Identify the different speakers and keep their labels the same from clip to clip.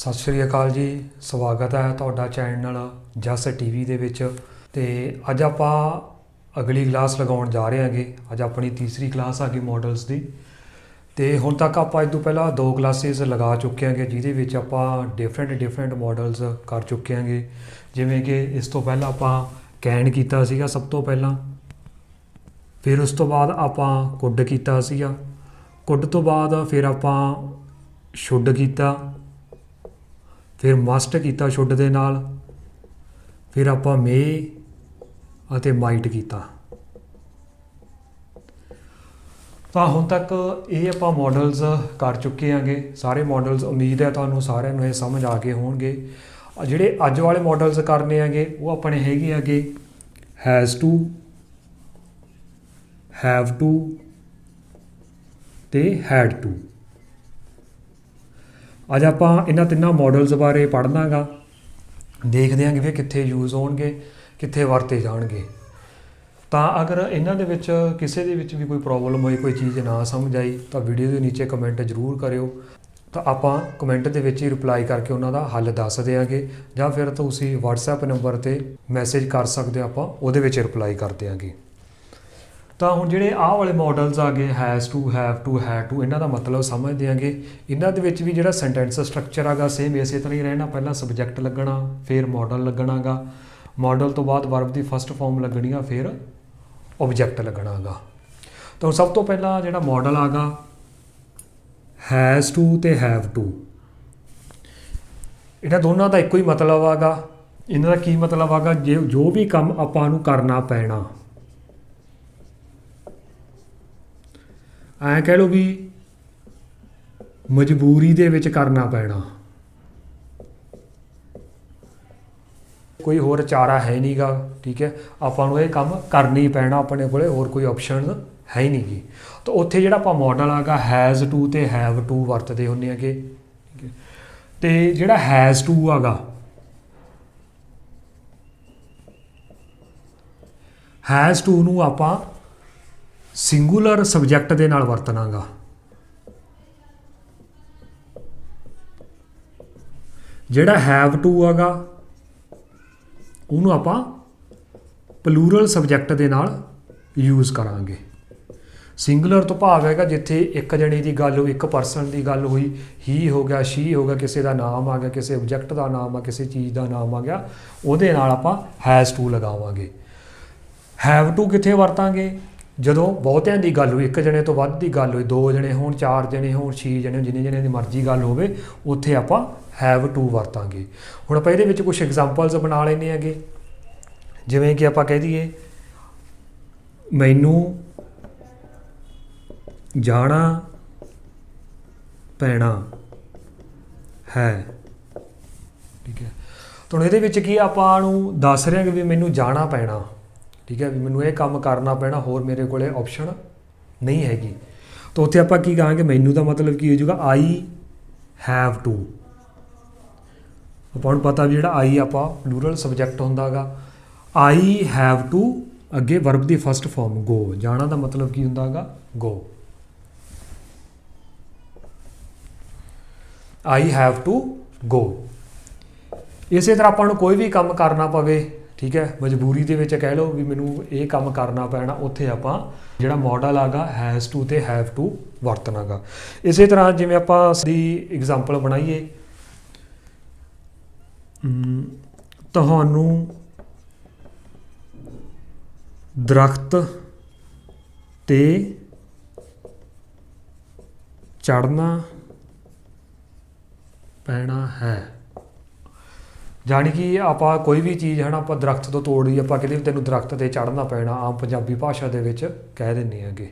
Speaker 1: सत श्री अकाल जी। स्वागत है तुहाडा चैनल जस टीवी दे विच। ते अज आपां अगली क्लास लगाउण जा रहे हांगे। अज अपनी तीसरी क्लास आ गई मॉडल्स की। तो हुण तक आपां इस तों पहलां 2 क्लासिस लगा चुके हैं जिहदे विच आपां डिफरेंट मॉडल्स कर चुके हैं। जिवें कि इस तो पहलां आपां कैन कीता सीगा सब तो पहलां, फिर उस तो बाद आपां कुड कीता सीगा, कुड तो बाद फिर आपां शुड कीता, फिर मस्ट किया शुड दे नाल, फिर आपां मे अते माइट किया। तो हुण तक ये आपां मॉडल्स कर चुके हैं सारे मॉडल्स। उम्मीद है तुहानूं सारिआं नूं ये समझ आ गए होणगे। जिहड़े अज वाले मॉडल्स करने हैं वो अपने हैगे हैज़ टू, हैव टू ते हैड टू। अज आपां इन्हां तिन्नां मॉडल्स बारे पढ़ना गा, देखते हैं कि कित्थे यूज़ होणगे, कित्थे वरते जाणगे। तो अगर इन्हां दे विच किसी दे विच भी कोई प्रॉब्लम होई, कोई चीज़ ना समझ आई तो वीडियो के नीचे कमेंट जरूर करियो। तो आपां कमेंट दे विच ही रिप्लाई करके उन्हां दा हल दस देंगे, जां फिर तुसीं WhatsApp नंबर ते मैसेज कर सकते हो, आपां उहदे विच रिप्लाई कर देंगे। तो हुण जिहड़े आह वाले मॉडल्स आ गए has to, have to, had to, इन्हां दा मतलब समझ देंगे। इन्हां दे विच भी जिहड़ा सेंटेंस स्ट्रक्चर आगा सेम इसे तरह ही रहना। पहला सबजैक्ट लगना, फिर मॉडल लगना गा, मॉडल तो बाद वर्ब की फस्ट फॉर्म लगनी आ, फिर ऑब्जैक्ट लगना गा। तो सब तो पहला जिहड़ा मॉडल आगा हैज़ टू ते हैव टू, इन्हां दोनों का एको ही मतलब आगा। इन्हां दा की मतलब आगा, जो भी काम आपां नूं करना पैना, ऐ कह लो भी मजबूरी दे विच करना पैना, कोई होर चारा है नहीं गा। ठीक है, आपां नूं ये काम करना ही पैना, अपने कोले होर कोई ऑप्शन है ही नहीं गी। तो उत्थे जिहड़ा आपां मॉडल आगा हैज़ टू ते हैव टू वरतदे हुंदे हैगे। ते जिहड़ा हैज़ टू आगा, हैज़ टू नूं आपां सिंगूलर सबजैक्ट दे नाल वरतना गा। जिहड़ा हैव टू आगा उहनूं आपां प्लूरल सबजैक्ट दे नाल यूज़ करांगे। सिंगुलर तो भाव हैगा जिथे एक जने की गल हुई, एक परसन की गल हुई, ही हो गया, शी हो गया, किसी का नाम आ गया, किसी ऑब्जैक्ट का नाम आ, किसी चीज़ का नाम आ गया, उहदे नाल आपां हैज़ टू लगावांगे। हैव टू कित्थे वरतांगे? जदों बहुतिआं की गल हुई, एक जने तो वध की गल हुई, 2 जने होण, 4 जने होण, 6 जने, जिन्ने जने की मर्जी गल होवे, उत्थे आपां हैव टू वरतांगे। हुण आपां इहदे विच कुछ एग्जाम्पल्स बना लैने हैगे। जिवें कि आपां कह दईए मैनूं जाना पैना है। ठीक है, तो हुण इहदे विच की आपां नूं दस रहे हैं कि भी मैनूं जाना पैना। ठीक है, भी मैनूं ये काम करना पैना, होर मेरे कोले ऑप्शन नहीं हैगी। तो उत्थे आपां की कहांगे, मैनूं दा मतलब की हो जाऊगा आई हैव टू। आपां नूं पता भी जिहड़ा आई आपां प्लूरल सबजैक्ट हुंदा गा। आई हैव टू अगे वर्ब की फस्ट फॉर्म गो, जाना का मतलब की हुंदा गा गो। I have to go. इस तरह आपां कोई भी काम करना पवे, ठीक है, मजबूरी दे विच कह लो भी मैनूं ये काम करना पैना, उत्थे आपां जिहड़ा मॉडल आगा हैज़ टू ते हैव टू वरतना गा। इस तरह जिवें आपां दी एग्जाम्पल बनाईए, तुहानूं दरख्त ते चढ़ना पैना है। जानी कि आपां कोई भी चीज़ है ना, आपां दरख्त तो तोड़ी, आपां कहते तेनों दरख्त ते चढ़ना पैना, आम पंजाबी भाषा दे विच कह दिंदे हैगे।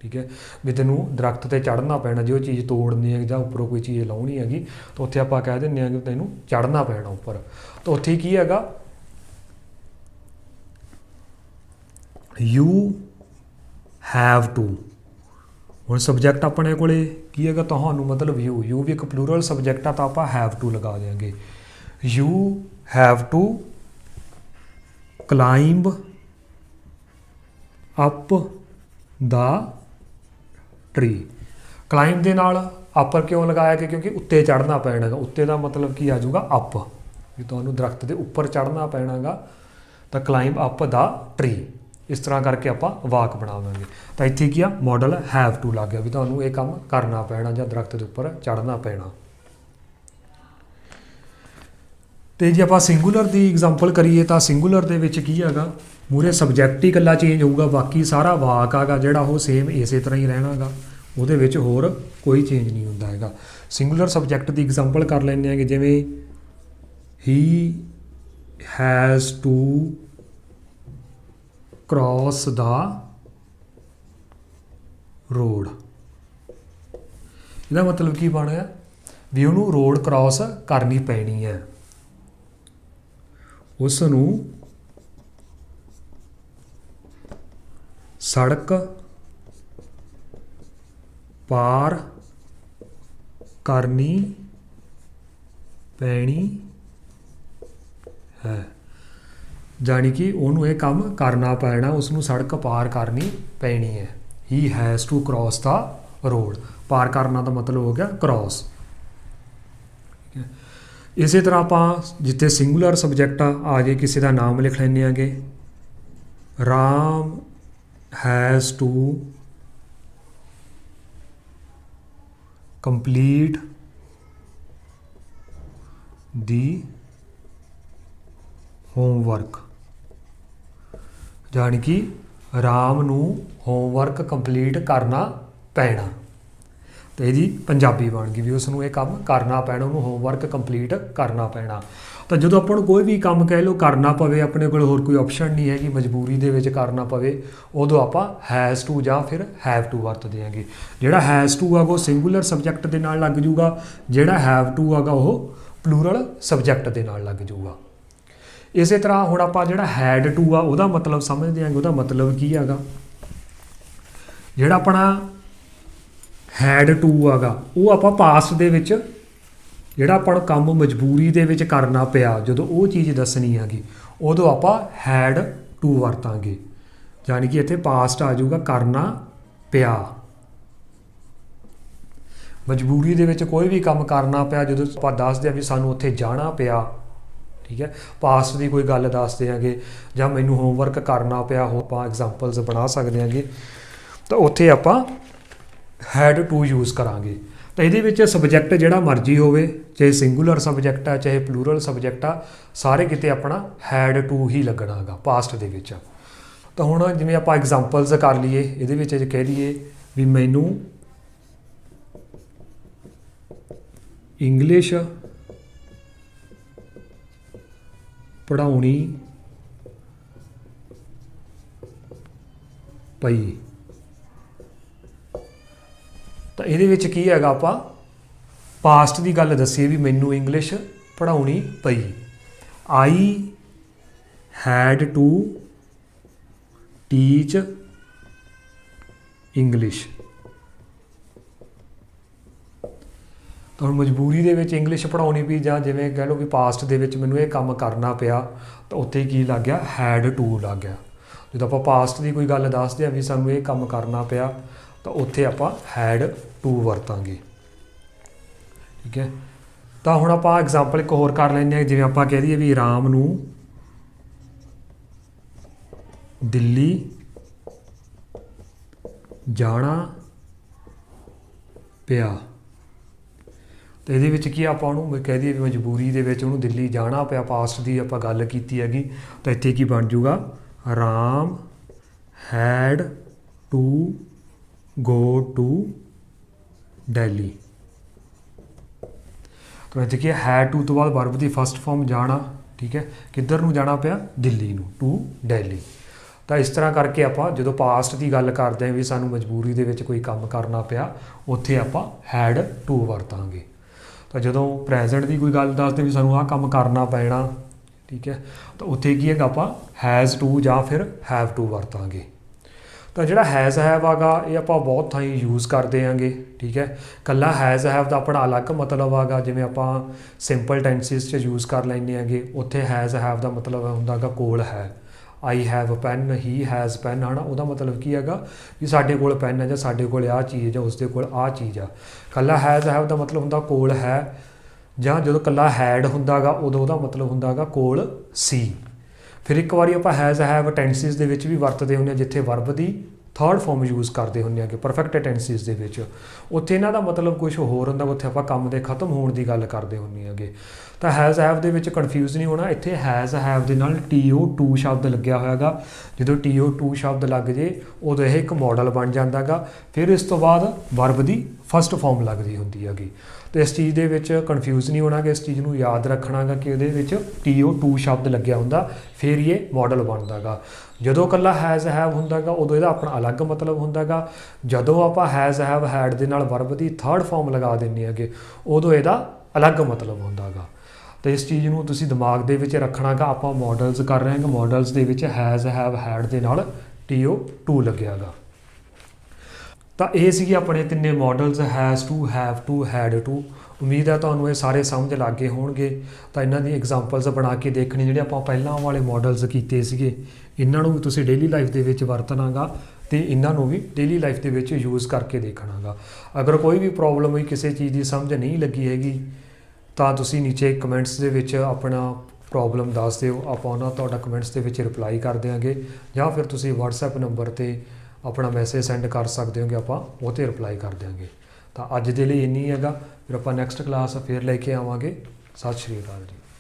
Speaker 1: ठीक है, भी तेनों दरख्त ते चढ़ना पैना, जो चीज़ तोड़नी है जां उपरों कोई चीज़ लाउणी हैगी, तो उत्थे आपां कह दिंदे हैं कि तेनों चढ़ना पैना उपर। तो उत्थे की हैगा, यू हैव टू। हुण सबजैक्ट अपने कोले की हैगा तुहानूं, मतलब यू भी एक प्लूरल सबजैक्ट आ, तो आपां हैव टू लगा देंगे। You have to climb up the tree. Climb ਦੇ ਨਾਲ ਅਪਰ ਕਿਉਂ ਲਗਾਇਆ ਗਿਆ, ਕਿਉਂਕਿ ਉੱਤੇ ਚੜ੍ਹਨਾ ਪੈਣਾ ਗਾ। ਉੱਤੇ ਦਾ ਮਤਲਬ ਕੀ ਆ ਜਾਊਗਾ ਅਪ, ਵੀ ਤੁਹਾਨੂੰ ਦਰਖਤ ਦੇ ਉੱਪਰ ਚੜ੍ਹਨਾ ਪੈਣਾ ਗਾ, ਤਾਂ ਕਲਾਈਮ ਅਪ ਦਾ ਟਰੀ। ਇਸ ਤਰ੍ਹਾਂ ਕਰਕੇ ਆਪਾਂ ਵਾਕ ਬਣਾਵਾਂਗੇ। ਤਾਂ ਇੱਥੇ ਕੀ ਆ, ਮਾਡਲ ਹੈਵ ਟੂ ਲੱਗ ਗਿਆ, ਵੀ ਤੁਹਾਨੂੰ ਇਹ ਕੰਮ ਕਰਨਾ ਪੈਣਾ ਜਾਂ ਦਰਖਤ ਦੇ ਉੱਪਰ ਚੜ੍ਹਨਾ ਪੈਣਾ। ਤੇ ਜੇ ਆਪਾਂ ਸਿੰਗੂਲਰ ਦੀ ਐਗਜ਼ਾਮਪਲ ਕਰੀਏ ਤਾਂ ਸਿੰਗੂਲਰ ਦੇ ਵਿੱਚ ਕੀ ਹੈਗਾ, ਮੂਹਰੇ ਸਬਜੈਕਟ ਹੀ ਇਕੱਲਾ ਚੇਂਜ ਹੋਊਗਾ, ਬਾਕੀ ਸਾਰਾ ਵਾਕ ਹੈਗਾ ਜਿਹੜਾ ਉਹ ਸੇਮ ਇਸੇ ਤਰ੍ਹਾਂ ਹੀ ਰਹਿਣਾ ਗਾ, ਉਹਦੇ ਵਿੱਚ ਹੋਰ ਕੋਈ ਚੇਂਜ ਨਹੀਂ ਹੁੰਦਾ ਹੈਗਾ। ਸਿੰਗੂਲਰ ਸਬਜੈਕਟ ਦੀ ਐਗਜ਼ਾਮਪਲ ਕਰ ਲੈਂਦੇ ਹੈਗੇ, ਜਿਵੇਂ he has to cross the road. ਇਹਦਾ ਮਤਲਬ ਕੀ ਬਣਿਆ, ਵੀ ਉਹਨੂੰ ਰੋਡ ਕ੍ਰੋਸ ਕਰਨੀ ਪੈਣੀ ਹੈ, ਉਸ ਨੂੰ ਸੜਕ ਪਾਰ ਕਰਨੀ ਪੈਣੀ ਹੈ। ਜਾਣੀ ਕਿ ਉਹਨੂੰ ਇਹ ਕੰਮ ਕਰਨਾ ਪੈਣਾ, ਉਸ ਨੂੰ ਸੜਕ ਪਾਰ ਕਰਨੀ ਪੈਣੀ ਹੈ। He has to cross the road, ਪਾਰ ਕਰਨਾ ਦਾ ਮਤਲਬ ਹੋ ਗਿਆ ਕ੍ਰੋਸ। ਇਸੇ ਤਰ੍ਹਾਂ ਆਪਾਂ ਜਿੱਥੇ ਸਿੰਗੂਲਰ ਸਬਜੈਕਟ ਆ ਜੇ, ਕਿਸੇ ਦਾ ਨਾਮ ਲਿਖ ਲੈਂਦੇ ਆਂਗੇ, Ram has two complete the homework. ਜਾਣੀ ਕਿ ਰਾਮ ਨੂੰ ਹੋਮਵਰਕ ਕੰਪਲੀਟ ਕਰਨਾ ਪੈਣਾ। ਤੇ ਇਹਦੀ ਪੰਜਾਬੀ ਬਣ ਗਈ ਵੀ ਉਸ ਨੂੰ ਇਹ ਕੰਮ ਕਰਨਾ ਪੈਣਾ, ਉਹਨੂੰ ਹੋਮਵਰਕ ਕੰਪਲੀਟ ਕਰਨਾ ਪੈਣਾ। ਤਾਂ ਜਦੋਂ ਆਪਾਂ ਨੂੰ ਕੋਈ ਵੀ ਕੰਮ ਕਹਿ ਲਓ ਕਰਨਾ ਪਵੇ, ਆਪਣੇ ਕੋਲ ਹੋਰ ਕੋਈ ਆਪਸ਼ਨ ਨਹੀਂ ਹੈਗੀ, ਮਜਬੂਰੀ ਦੇ ਵਿੱਚ ਕਰਨਾ ਪਵੇ, ਉਦੋਂ ਆਪਾਂ ਹੈਜ਼ ਟੂ ਜਾਂ ਫਿਰ ਹੈਵ ਟੂ ਵਰਤਦੇ ਆਂਗੇ। ਜਿਹੜਾ ਹੈਜ਼ ਟੂ ਹੈਗਾ ਉਹ ਸਿੰਗੂਲਰ ਸਬਜੈਕਟ ਦੇ ਨਾਲ ਲੱਗ ਜੂਗਾ, ਜਿਹੜਾ ਹੈਵ ਟੂ ਹੈਗਾ ਉਹ ਪਲੂਰਲ ਸਬਜੈਕਟ ਦੇ ਨਾਲ ਲੱਗ ਜੂਗਾ। ਇਸੇ ਤਰ੍ਹਾਂ ਹੁਣ ਆਪਾਂ ਜਿਹੜਾ ਹੈਡ ਟੂ ਆ ਉਹਦਾ ਮਤਲਬ ਸਮਝਦੇ ਆਂਗੇ। ਉਹਦਾ ਮਤਲਬ ਕੀ ਹੈਗਾ, ਜਿਹੜਾ ਆਪਣਾ ਹੈਡ ਟੂ ਹੈਗਾ ਉਹ ਆਪਾਂ ਪਾਸਟ ਦੇ ਵਿੱਚ ਜਿਹੜਾ ਆਪਾਂ ਨੂੰ ਕੰਮ ਮਜਬੂਰੀ ਦੇ ਵਿੱਚ ਕਰਨਾ ਪਿਆ, ਜਦੋਂ ਉਹ ਚੀਜ਼ ਦੱਸਣੀ ਹੈਗੀ, ਉਦੋਂ ਆਪਾਂ ਹੈਡ ਟੂ ਵਰਤਾਂਗੇ। ਜਾਣੀ ਕਿ ਇੱਥੇ ਪਾਸਟ ਆ ਜਾਊਗਾ ਕਰਨਾ ਪਿਆ। ਮਜਬੂਰੀ ਦੇ ਵਿੱਚ ਕੋਈ ਵੀ ਕੰਮ ਕਰਨਾ ਪਿਆ, ਜਦੋਂ ਆਪਾਂ ਦੱਸਦੇ ਹਾਂ ਵੀ ਸਾਨੂੰ ਉੱਥੇ ਜਾਣਾ ਪਿਆ, ਠੀਕ ਹੈ, ਪਾਸਟ ਦੀ ਕੋਈ ਗੱਲ ਦੱਸਦੇ ਆਂਗੇ, ਜਾਂ ਮੈਨੂੰ ਹੋਮਵਰਕ ਕਰਨਾ ਪਿਆ, ਉਹ ਆਪਾਂ ਐਗਜ਼ਾਮਪਲਸ ਬਣਾ ਸਕਦੇ ਆਂਗੇ, ਤਾਂ ਉੱਥੇ ਆਪਾਂ ਹੈਡ ਟੂ ਯੂਜ਼ ਕਰਾਂਗੇ। ਤਾਂ ਇਹਦੇ ਵਿੱਚ ਸਬਜੈਕਟ ਜਿਹੜਾ ਮਰਜ਼ੀ ਹੋਵੇ, ਚਾਹੇ ਸਿੰਗੂਲਰ ਸਬਜੈਕਟ ਆ ਚਾਹੇ ਪਲੂਰਲ ਸਬਜੈਕਟ ਆ, ਸਾਰੇ ਕਿਤੇ ਆਪਣਾ ਹੈਡ ਟੂ ਹੀ ਲੱਗਣਾ ਹੈਗਾ ਪਾਸਟ ਦੇ ਵਿੱਚ। ਤਾਂ ਹੁਣ ਜਿਵੇਂ ਆਪਾਂ ਐਗਜ਼ਾਮਪਲਸ ਕਰ ਲਈਏ, ਇਹਦੇ ਵਿੱਚ ਜੇ ਕਹਿ ਦਈਏ ਵੀ ਮੈਨੂੰ ਇੰਗਲਿਸ਼ ਪੜ੍ਹਾਉਣੀ ਪਈ, ਤਾਂ ਇਹਦੇ ਵਿੱਚ ਕੀ ਹੈਗਾ, ਆਪਾਂ ਪਾਸਟ ਦੀ ਗੱਲ ਦੱਸੀਏ ਵੀ ਮੈਨੂੰ ਇੰਗਲਿਸ਼ ਪੜ੍ਹਾਉਣੀ ਪਈ। I had to teach English. ਤਾਂ ਹੁਣ ਮਜਬੂਰੀ ਦੇ ਵਿੱਚ ਇੰਗਲਿਸ਼ ਪੜ੍ਹਾਉਣੀ ਪਈ, ਜਾਂ ਜਿਵੇਂ ਕਹਿ ਲਓ ਵੀ ਪਾਸਟ ਦੇ ਵਿੱਚ ਮੈਨੂੰ ਇਹ ਕੰਮ ਕਰਨਾ ਪਿਆ, ਤਾਂ ਉੱਥੇ ਕੀ ਲੱਗ ਗਿਆ, ਹੈਡ ਟੂ ਲੱਗ ਗਿਆ। ਜਦੋਂ ਆਪਾਂ ਪਾਸਟ ਦੀ ਕੋਈ ਗੱਲ ਦੱਸਦੇ ਹਾਂ ਵੀ ਸਾਨੂੰ ਇਹ ਕੰਮ ਕਰਨਾ ਪਿਆ, ਤਾਂ ਉੱਥੇ ਆਪਾਂ ਹੈਡ ਟੂ ਵਰਤਾਂਗੇ, ਠੀਕ ਹੈ। ਤਾਂ ਹੁਣ ਆਪਾਂ ਐਗਜ਼ਾਮਪਲ ਇੱਕ ਹੋਰ ਕਰ ਲੈਂਦੇ ਹਾਂ, ਜਿਵੇਂ ਆਪਾਂ ਕਹਿ ਦਈਏ ਵੀ ਰਾਮ ਨੂੰ ਦਿੱਲੀ ਜਾਣਾ ਪਿਆ। ਤੇ ਇਹਦੇ ਵਿੱਚ ਕੀ ਆਪਾਂ ਉਹਨੂੰ ਕਹਿ ਦਈਏ ਵੀ ਮਜਬੂਰੀ ਦੇ ਵਿੱਚ ਉਹਨੂੰ ਦਿੱਲੀ ਜਾਣਾ ਪਿਆ, ਪਾਸਟ ਦੀ ਆਪਾਂ ਗੱਲ ਕੀਤੀ ਹੈਗੀ, ਤਾਂ ਇੱਥੇ ਕੀ ਬਣ ਜੂਗਾ, Ram had to go to Delhi. ਤਾਂ ਇੱਥੇ ਕੀ ਹੈਡ ਟੂ ਤੋਂ ਬਾਅਦ ਵਰਬ ਦੀ ਫਸਟ ਫਾਰਮ ਜਾਣਾ, ਠੀਕ ਹੈ, ਕਿੱਧਰ ਨੂੰ ਜਾਣਾ ਪਿਆ, ਦਿੱਲੀ ਨੂੰ, ਟੂ ਦਿੱਲੀ। ਤਾਂ ਇਸ ਤਰ੍ਹਾਂ ਕਰਕੇ ਆਪਾਂ ਜਦੋਂ ਪਾਸਟ ਦੀ ਗੱਲ ਕਰਦੇ ਹਾਂ ਵੀ ਸਾਨੂੰ ਮਜਬੂਰੀ ਦੇ ਵਿੱਚ ਕੋਈ ਕੰਮ ਕਰਨਾ ਪਿਆ, ਉੱਥੇ ਆਪਾਂ ਹੈਡ ਟੂ ਵਰਤਾਂਗੇ। ਤਾਂ ਜਦੋਂ ਪ੍ਰੈਜ਼ੈਂਟ ਦੀ ਕੋਈ ਗੱਲ ਦੱਸਦੇ ਵੀ ਸਾਨੂੰ ਆਹ ਕੰਮ ਕਰਨਾ ਪੈਣਾ, ਠੀਕ ਹੈ, ਤਾਂ ਉੱਥੇ ਕੀ ਹੈਗਾ, ਆਪਾਂ ਹੈਜ਼ ਟੂ ਜਾਂ ਫਿਰ ਹੈਵ ਟੂ ਵਰਤਾਂਗੇ। ਤਾਂ ਜਿਹੜਾ ਹੈਜ਼ ਹੈਵ ਹੈਗਾ ਇਹ ਆਪਾਂ ਬਹੁਤ ਥਾਈਂ ਯੂਜ਼ ਕਰਦੇ ਆਂਗੇ, ਠੀਕ ਹੈ। ਇਕੱਲਾ ਹੈਜ਼ ਹੈਵ ਦਾ ਆਪਣਾ ਅਲੱਗ ਮਤਲਬ ਹੈਗਾ, ਜਿਵੇਂ ਆਪਾਂ ਸਿੰਪਲ ਟੈਂਸਿਸ 'ਚ ਯੂਜ਼ ਕਰ ਲੈਂਦੇ ਆਂਗੇ, ਉੱਥੇ ਹੈਜ਼ ਹੈਵ ਦਾ ਮਤਲਬ ਹੁੰਦਾ ਹੈਗਾ ਕੋਲ ਹੈ। I have pen, he has pen ਹੈ ਨਾ, ਉਹਦਾ ਮਤਲਬ ਕੀ ਹੈਗਾ ਵੀ ਸਾਡੇ ਕੋਲ ਪੈਨ ਹੈ ਜਾਂ ਸਾਡੇ ਕੋਲ ਆਹ ਚੀਜ਼ ਜਾਂ ਉਸਦੇ ਕੋਲ ਆਹ ਚੀਜ਼ ਆ। ਕੱਲਾ ਹੈਜ਼ ਹੈਵ ਦਾ ਮਤਲਬ ਹੁੰਦਾ ਕੋਲ ਹੈ, ਜਾਂ ਜਦੋਂ ਕੱਲਾ ਹੈਡ ਹੁੰਦਾ ਗਾ ਉਦੋਂ ਉਹਦਾ ਮਤਲਬ ਹੁੰਦਾ ਗਾ ਕੋਲ ਸੀ। ਫਿਰ ਇੱਕ ਵਾਰੀ ਆਪਾਂ ਹੈਜ਼ ਹੈਵ ਟੈਂਸਿਸ ਦੇ ਵਿੱਚ ਵੀ ਵਰਤਦੇ ਹੁੰਦੇ ਹਾਂ, ਜਿੱਥੇ ਵਰਬ ਦੀ ਥਰਡ ਫਾਰਮ ਯੂਜ਼ ਕਰਦੇ ਹੁੰਦੇ ਹਾਂ ਕਿ ਪਰਫੈਕਟ ਟੈਂਸਿਸ ਦੇ ਵਿੱਚ, ਉੱਥੇ ਇਹਨਾਂ ਦਾ ਮਤਲਬ ਕੁਝ ਹੋਰ ਹੁੰਦਾ, ਉੱਥੇ ਆਪਾਂ ਕੰਮ ਦੇ ਖਤਮ ਹੋਣ ਦੀ ਗੱਲ ਕਰਦੇ ਹੁੰਦੇ ਹੈਗੇ। ਤਾਂ ਹੈਜ਼ ਹੈਵ ਦੇ ਵਿੱਚ ਕਨਫਿਊਜ਼ ਨਹੀਂ ਹੋਣਾ, ਇੱਥੇ ਹੈਜ਼ ਹੈਵ ਦੇ ਨਾਲ TO2 ਸ਼ਬਦ ਲੱਗਿਆ ਹੋਇਆ ਗਾ। ਜਦੋਂ TO2 ਸ਼ਬਦ ਲੱਗ ਜੇ ਉਦੋਂ ਇਹ ਇੱਕ ਮਾਡਲ ਬਣ ਜਾਂਦਾ ਗਾ। ਫਿਰ ਇਸ ਤੋਂ ਬਾਅਦ ਵਰਬ ਦੀ ਫਸਟ ਫਾਰਮ ਲੱਗਦੀ ਹੁੰਦੀ ਹੈਗੀ। ਅਤੇ ਇਸ ਚੀਜ਼ ਦੇ ਵਿੱਚ ਕਨਫਿਊਜ਼ ਨਹੀਂ ਹੋਣਾ, ਕਿ ਇਸ ਚੀਜ਼ ਨੂੰ ਯਾਦ ਰੱਖਣਾ ਗਾ ਕਿ ਉਹਦੇ ਵਿੱਚ TO2 ਸ਼ਬਦ ਲੱਗਿਆ ਹੁੰਦਾ, ਫਿਰ ਇਹ ਮਾਡਲ ਬਣਦਾ ਗਾ। ਜਦੋਂ ਇਕੱਲਾ ਹੈਜ਼ ਹੈਵ ਹੁੰਦਾ ਗਾ ਉਦੋਂ ਇਹਦਾ ਆਪਣਾ ਅਲੱਗ ਮਤਲਬ ਹੁੰਦਾ ਗਾ। ਜਦੋਂ ਆਪਾਂ ਹੈਜ਼ ਹੈਵ ਹੈਡ ਦੇ ਨਾਲ ਵਰਬ ਦੀ ਥਰਡ ਫਾਰਮ ਲਗਾ ਦਿੰਦੇ ਹੈਗੇ ਉਦੋਂ ਇਹਦਾ ਅਲੱਗ ਮਤਲਬ ਹੁੰਦਾ ਗਾ। ਅਤੇ ਇਸ ਚੀਜ਼ ਨੂੰ ਤੁਸੀਂ ਦਿਮਾਗ ਦੇ ਵਿੱਚ ਰੱਖਣਾ ਗਾ। ਆਪਾਂ ਮਾਡਲਸ ਕਰ ਰਹੇ ਹਾਂ, ਮਾਡਲਸ ਦੇ ਵਿੱਚ ਹੈਜ਼ ਹੈਵ ਹੈਡ ਦੇ ਨਾਲ TO2 ਲੱਗਿਆ ਗਾ। ਤਾਂ ਇਹ ਸੀਗੇ ਆਪਣੇ ਤਿੰਨੇ models, has to, have to, had to. ਉਮੀਦ ਹੈ ਤੁਹਾਨੂੰ ਇਹ ਸਾਰੇ ਸਮਝ ਲੱਗ ਗਏ ਹੋਣਗੇ। ਤਾਂ ਇਹਨਾਂ ਦੀ ਐਗਜ਼ਾਮਪਲਸ ਬਣਾ ਕੇ ਦੇਖਣੀ, ਜਿਹੜੇ ਆਪਾਂ ਪਹਿਲਾਂ ਵਾਲੇ ਮਾਡਲਸ ਕੀਤੇ ਸੀਗੇ, ਇਹਨਾਂ ਨੂੰ ਵੀ ਤੁਸੀਂ ਡੇਲੀ ਲਾਈਫ ਦੇ ਵਿੱਚ ਵਰਤਣਾ ਗਾ ਅਤੇ ਇਹਨਾਂ ਨੂੰ ਵੀ ਡੇਲੀ ਲਾਈਫ ਦੇ ਵਿੱਚ ਯੂਜ਼ ਕਰਕੇ ਦੇਖਣਾ ਗਾ। ਅਗਰ ਕੋਈ ਵੀ ਪ੍ਰੋਬਲਮ ਹੋਈ, ਕਿਸੇ ਚੀਜ਼ ਦੀ ਸਮਝ ਨਹੀਂ ਲੱਗੀ ਹੈਗੀ, ਤਾਂ ਤੁਸੀਂ ਨੀਚੇ ਕਮੈਂਟਸ ਦੇ ਵਿੱਚ ਆਪਣਾ ਪ੍ਰੋਬਲਮ ਦੱਸ ਦਿਓ, ਆਪਾਂ ਉਹਨਾਂ ਤੁਹਾਡਾ ਕਮੈਂਟਸ ਦੇ ਵਿੱਚ ਰਿਪਲਾਈ ਕਰ ਦਿਆਂਗੇ। ਜਾਂ ਫਿਰ ਤੁਸੀਂ WhatsApp ਨੰਬਰ 'ਤੇ ਆਪਣਾ ਮੈਸੇਜ ਸੈਂਡ ਕਰ ਸਕਦੇ ਹੋ, ਕਿ ਆਪਾਂ ਉਹ 'ਤੇ ਰਿਪਲਾਈ ਕਰ ਦਿਆਂਗੇ। ਤਾਂ ਅੱਜ ਦੇ ਲਈ ਇੰਨੀ ਹੈਗਾ, ਫਿਰ ਆਪਾਂ ਨੈਕਸਟ ਕਲਾਸ ਫਿਰ ਲੈ ਕੇ ਆਵਾਂਗੇ। ਸਤਿ ਸ਼੍ਰੀ ਅਕਾਲ ਜੀ।